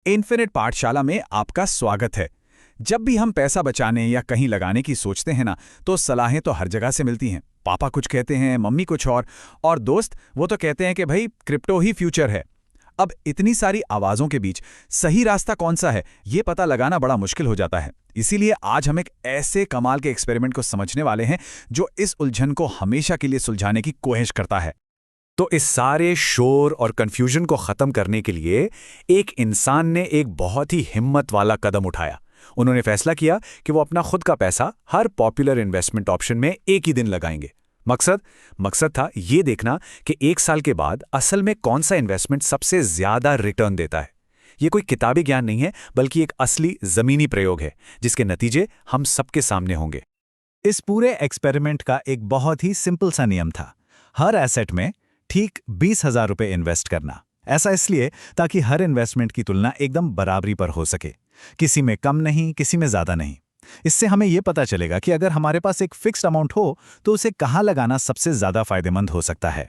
Infinite पाठशाला में आपका स्वागत है। जब भी हम पैसा बचाने या कहीं लगाने की सोचते हैं ना, तो सलाहें तो हर जगह से मिलती हैं। पापा कुछ कहते हैं, मम्मी कुछ और दोस्त वो तो कहते हैं कि भाई क्रिप्टो ही फ्यूचर है। अब इतनी सारी आवाज़ों के बीच सही रास्ता कौन सा है, ये पता लगाना बड़ा मुश्किल हो जाता है। इसीलिए आज हम एक ऐसे कमाल के एक्सपेरिमेंट को समझने वाले हैं जो इस उलझन को हमेशा के लिए सुलझाने की कोशिश करता है। तो इस सारे शोर और कंफ्यूजन को खत्म करने के लिए एक इंसान ने एक बहुत ही हिम्मत वाला कदम उठाया। उन्होंने फैसला किया कि वो अपना खुद का पैसा हर पॉपुलर इन्वेस्टमेंट ऑप्शन में एक ही दिन लगाएंगे। मकसद था ये देखना कि एक साल के बाद असल में कौन सा इन्वेस्टमेंट सबसे ज्यादा रिटर्न देता है। ये कोई किताबी ज्ञान नहीं है, बल्कि एक असली जमीनी प्रयोग है जिसके नतीजे हम सबके सामने होंगे। इस पूरे एक्सपेरिमेंट का एक बहुत ही सिंपल सा नियम था। हर एसेट में ठीक 20,000 रुपये इन्वेस्ट करना। ऐसा इसलिए ताकि हर इन्वेस्टमेंट की तुलना एकदम बराबरी पर हो सके, किसी में कम नहीं, किसी में ज़्यादा नहीं। इससे हमें यह पता चलेगा कि अगर हमारे पास एक फिक्स्ड अमाउंट हो तो उसे कहाँ लगाना सबसे ज़्यादा फायदेमंद हो सकता है।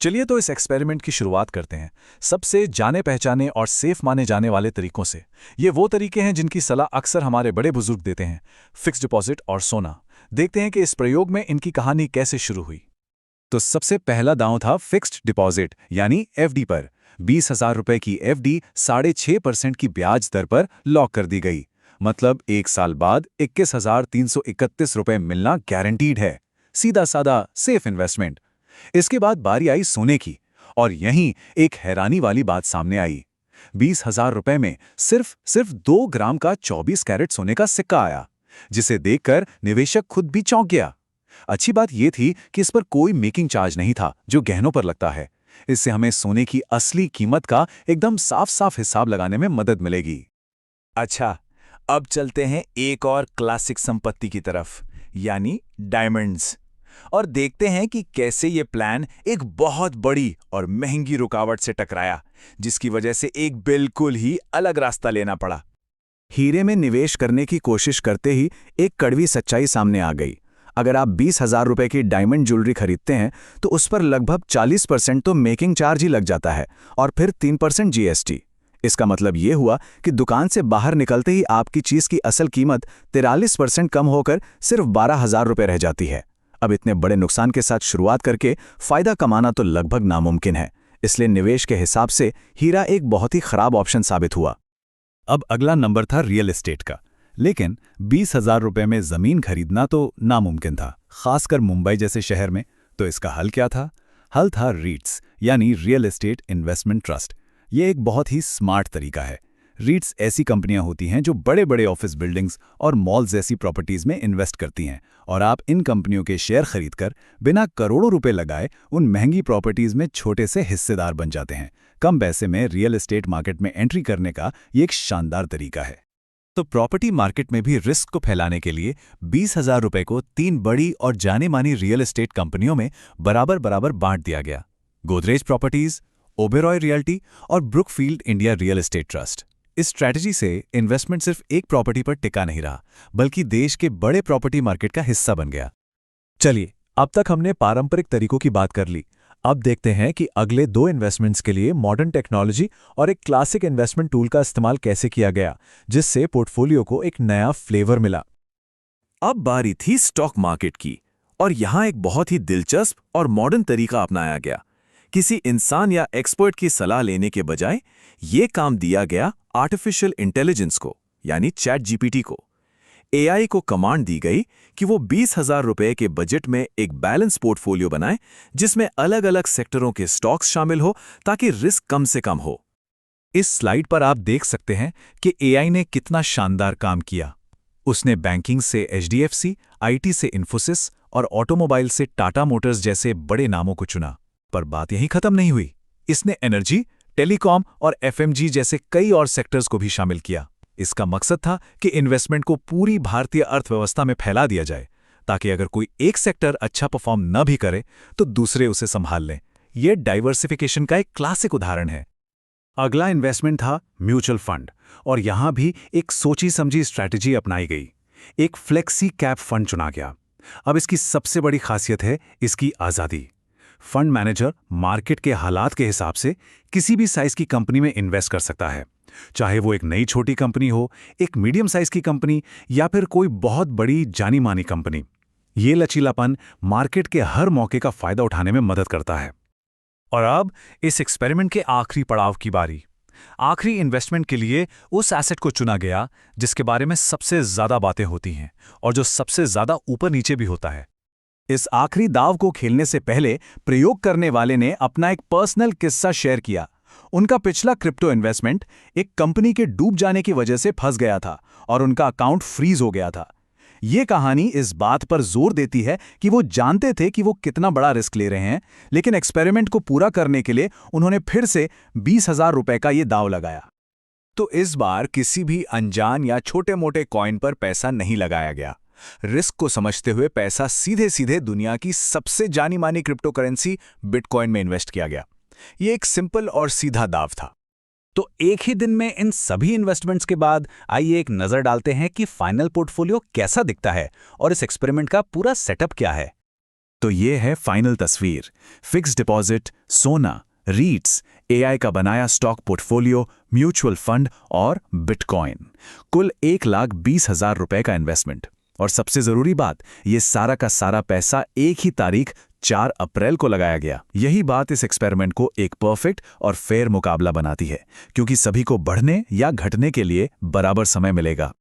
चलिए तो इस एक्सपेरिमेंट की शुरुआत करते हैं सबसे जाने पहचाने और सेफ माने जाने वाले तरीकों से। ये वो तरीके हैं जिनकी सलाह अक्सर हमारे बड़े बुजुर्ग देते हैं, फिक्स्ड डिपॉजिट और सोना। देखते हैं कि इस प्रयोग में इनकी कहानी कैसे शुरू हुई। तो सबसे पहला दांव था फिक्स्ड डिपॉजिट यानी एफडी पर। 20,000 रुपए की एफडी 6.5% की ब्याज दर पर लॉक कर दी गई। मतलब एक साल बाद 21,331 रुपए मिलना गारंटीड है। सीधा सादा सेफ इन्वेस्टमेंट। इसके बाद बारी आई सोने की, और यहीं एक हैरानी वाली बात सामने आई। 20,000 रुपए में सिर्फ 2 ग्राम का 24 कैरेट सोने का सिक्का आया, जिसे देखकर निवेशक खुद भी चौंक गया। अच्छी बात यह थी कि इस पर कोई मेकिंग चार्ज नहीं था जो गहनों पर लगता है। इससे हमें सोने की असली कीमत का एकदम साफ हिसाब लगाने में मदद मिलेगी। अच्छा, अब चलते हैं एक और क्लासिक संपत्ति की तरफ, यानी डायमंड्स, और देखते हैं कि कैसे ये प्लान एक बहुत बड़ी और महंगी रुकावट से टकराया, जिसकी वजह से एक बिल्कुल ही अलग रास्ता लेना पड़ा। हीरे में निवेश करने की कोशिश करते ही एक कड़वी सच्चाई सामने आ गई। अगर आप 20,000 रुपए की डायमंड ज्वेलरी खरीदते हैं तो उस पर लगभग 40% तो मेकिंग चार्ज ही लग जाता है, और फिर 3% जीएसटी। इसका मतलब ये हुआ कि दुकान से बाहर निकलते ही आपकी चीज़ की असल कीमत 43% कम होकर सिर्फ 12,000 रुपये रह जाती है। अब इतने बड़े नुकसान के साथ शुरुआत करके फ़ायदा कमाना तो लगभग नामुमकिन है। इसलिए निवेश के हिसाब से हीरा एक बहुत ही खराब ऑप्शन साबित हुआ। अब अगला नंबर था रियल एस्टेट का। लेकिन 20,000 रुपए में ज़मीन खरीदना तो नामुमकिन था, खासकर मुंबई जैसे शहर में। तो इसका हल क्या था? हल था रीट्स यानी रियल एस्टेट इन्वेस्टमेंट ट्रस्ट। ये एक बहुत ही स्मार्ट तरीका है। रीट्स ऐसी कंपनियां होती हैं जो बड़े बड़े ऑफिस बिल्डिंग्स और मॉल्स जैसी प्रॉपर्टीज़ में इन्वेस्ट करती हैं, और आप इन कंपनियों के शेयर खरीदकर बिना करोड़ों रुपए लगाए उन महंगी प्रॉपर्टीज़ में छोटे से हिस्सेदार बन जाते हैं। कम पैसे में रियल एस्टेट मार्केट में एंट्री करने का ये एक शानदार तरीका है। तो प्रॉपर्टी मार्केट में भी रिस्क को फैलाने के लिए 20,000 रुपए को 3 बड़ी और जाने मानी रियल एस्टेट कंपनियों में बराबर बांट दिया गया: गोदरेज प्रॉपर्टीज, ओबेरॉय रियल्टी और Brookfield India real estate trust. इस स्ट्रैटेजी से इन्वेस्टमेंट सिर्फ एक प्रॉपर्टी पर टिका नहीं रहा, बल्कि देश के बड़े प्रॉपर्टी मार्केट का हिस्सा बन गया। चलिए, अब तक हमने पारंपरिक तरीकों की बात कर ली। अब देखते हैं कि अगले 2 इन्वेस्टमेंट्स के लिए मॉडर्न टेक्नोलॉजी और एक क्लासिक इन्वेस्टमेंट टूल का इस्तेमाल कैसे किया गया, जिससे पोर्टफोलियो को एक नया फ्लेवर मिला। अब बारी थी स्टॉक मार्केट की, और यहां एक बहुत ही दिलचस्प और मॉडर्न तरीका अपनाया गया। किसी इंसान या एक्सपर्ट की सलाह लेने के बजाय ये काम दिया गया आर्टिफिशियल इंटेलिजेंस को, यानी चैट जीपीटी को। एआई को कमांड दी गई कि वो 20,000 रुपए के बजट में एक बैलेंस पोर्टफोलियो बनाए, जिसमें अलग अलग सेक्टरों के स्टॉक्स शामिल हो, ताकि रिस्क कम से कम हो। इस स्लाइड पर आप देख सकते हैं कि एआई ने कितना शानदार काम किया। उसने बैंकिंग से एचडीएफसी, आईटी से इन्फोसिस और ऑटोमोबाइल से टाटा मोटर्स जैसे बड़े नामों को चुना। पर बात यहीं खत्म नहीं हुई। इसने एनर्जी, टेलीकॉम और एफएमजी जैसे कई और सेक्टर्स को भी शामिल किया। इसका मकसद था कि इन्वेस्टमेंट को पूरी भारतीय अर्थव्यवस्था में फैला दिया जाए, ताकि अगर कोई एक सेक्टर अच्छा परफॉर्म न भी करे तो दूसरे उसे संभाल लें। यह डाइवर्सिफिकेशन का एक क्लासिक उदाहरण है। अगला इन्वेस्टमेंट था म्यूचुअल फंड, और यहां भी एक सोची समझी स्ट्रैटेजी अपनाई गई। एक फ्लेक्सी कैप फंड चुना गया। अब इसकी सबसे बड़ी खासियत है इसकी आज़ादी। फंड मैनेजर मार्केट के हालात के हिसाब से किसी भी साइज की कंपनी में इन्वेस्ट कर सकता है, चाहे वो एक नई छोटी कंपनी हो, एक मीडियम साइज की कंपनी या फिर कोई बहुत बड़ी जानी मानी कंपनी। ये लचीलापन मार्केट के हर मौके का फायदा उठाने में मदद करता है। और अब इस एक्सपेरिमेंट के आखिरी पड़ाव की बारी। आखिरी इन्वेस्टमेंट के लिए उस एसेट को चुना गया जिसके बारे में सबसे ज्यादा बातें होती हैं और जो सबसे ज्यादा ऊपर नीचे भी होता है। इस आखिरी दाव को खेलने से पहले प्रयोग करने वाले ने अपना एक पर्सनल किस्सा शेयर किया। उनका पिछला क्रिप्टो इन्वेस्टमेंट एक कंपनी के डूब जाने की वजह से फंस गया था और उनका अकाउंट फ्रीज हो गया था। ये कहानी इस बात पर जोर देती है कि वो जानते थे कि वो कितना बड़ा रिस्क ले रहे हैं, लेकिन एक्सपेरिमेंट को पूरा करने के लिए उन्होंने फिर से 20,000 रुपए का ये दाव लगाया। तो इस बार किसी भी अनजान या छोटे मोटे कॉइन पर पैसा नहीं लगाया गया। रिस्क को समझते हुए पैसा सीधे सीधे दुनिया की सबसे जानी मानी क्रिप्टो करेंसी बिटकॉइन में इन्वेस्ट किया गया। ये एक सिंपल और सीधा दाव था। तो एक ही दिन में इन सभी इन्वेस्टमेंट्स के बाद आइए एक नजर डालते हैं कि फाइनल पोर्टफोलियो कैसा दिखता है और इस एक्सपेरिमेंट का पूरा सेटअप क्या है। तो ये है फाइनल तस्वीर। फिक्स डिपॉजिट, सोना, रीट्स, एआई का बनाया स्टॉक पोर्टफोलियो, म्यूचुअल फंड और बिटकॉइन। कुल 1,20,000 रुपए का इन्वेस्टमेंट। और सबसे जरूरी बात, ये सारा का सारा पैसा एक ही तारीख 4 अप्रैल को लगाया गया। यही बात इस एक्सपेरिमेंट को एक परफेक्ट और फेयर मुकाबला बनाती है, क्योंकि सभी को बढ़ने या घटने के लिए बराबर समय मिलेगा।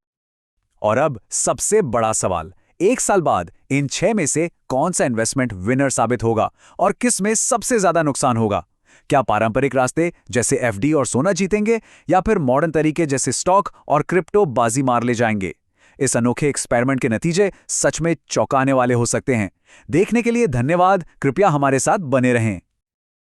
और अब सबसे बड़ा सवाल, 1 साल बाद इन 6 में से कौन सा इन्वेस्टमेंट विनर साबित होगा और किस में सबसे ज्यादा नुकसान होगा? क्या पारंपरिक रास्ते जैसे एफडी और सोना जीतेंगे या फिर मॉडर्न तरीके जैसे स्टॉक और क्रिप्टो बाजी मार ले जाएंगे? इस अनोखे एक्सपेरिमेंट के नतीजे सच में चौंकाने वाले हो सकते हैं। देखने के लिए धन्यवाद। कृपया हमारे साथ बने रहें।